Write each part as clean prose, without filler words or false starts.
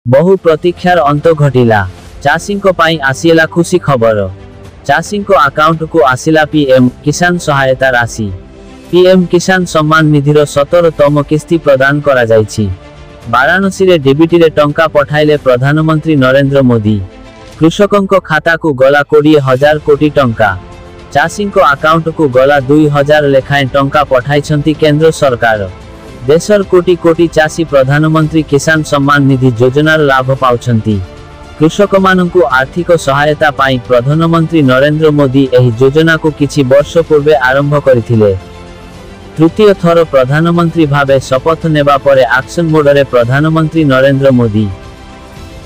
बहु प्रतीक्षार अंत घटिला। चाषींको पाई आसिला खुशी खबर। चाषींको अकाउंट को आसिला पीएम किसान सहायता राशि। पीएम किसान सम्मान निधिर 17तम किस्ती प्रदान करा जायछि। वाराणसी रे डीबीटी रे टंका पठाइले प्रधानमंत्री नरेंद्र मोदी। कृषकों खाता को गला 20,000 कोटी टंका। चाषींको अकाउंट को गला 2,000 लेखाएं टंका पठाइछंती केंद्र सरकार। देशर कोटी कोटी चाषी प्रधानमंत्री किसान सम्मान निधि योजनार लाभ पाउछंती। कृषकमानंकु आर्थिक सहायता पाई प्रधानमंत्री नरेंद्र मोदी एही योजना को किछि वर्ष पूर्वे आरंभ करिथिले। तृतीय थर प्रधानमंत्री भावे शपथ नेबा परे एक्शन मोडरे प्रधानमंत्री नरेंद्र मोदी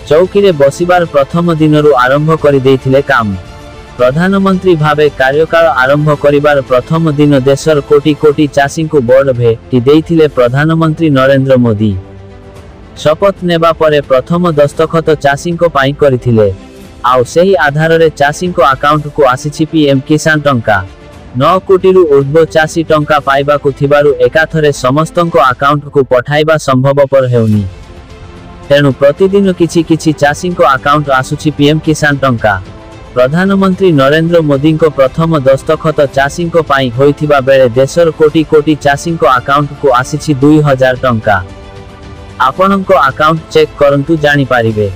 चौकी रे बसिबार प्रथम दिनरु आरंभ करि देइथिले काम। प्रधानमंत्री भावे कार्यकाल आरंभ करिबार प्रथम दिन देशर कोटी कोटी चाषी को बड़ भेटी देइथिले प्रधानमंत्री नरेंद्र मोदी। शपथ नेबा परे प्रथम दस्तखत चाषी को पाई करिथिले। आउ सेही आधार रे चाषी को अकाउंट को आसीछि पीएम किसान टंका। 9 कोटी रु ऊर्ध्व चाषी टंका पाइबाकु थिबारु एकाथरे समस्तंको अकाउंट को पठाइबा संभवपर हेउनी। तेणु प्रतिदिन किछि किछि चाषी को अकाउंट आसुछि पीएम किसान टंका। प्रधानमंत्री नरेंद्र मोदी को प्रथम दस्तखत चाषी को पाई होइथिबा बेले देशर कोटी कोटी चाषी को अकाउंट को आसीछि 2,000 टंका। आपनको अकाउंट चेक करंतु जानि पारिबे।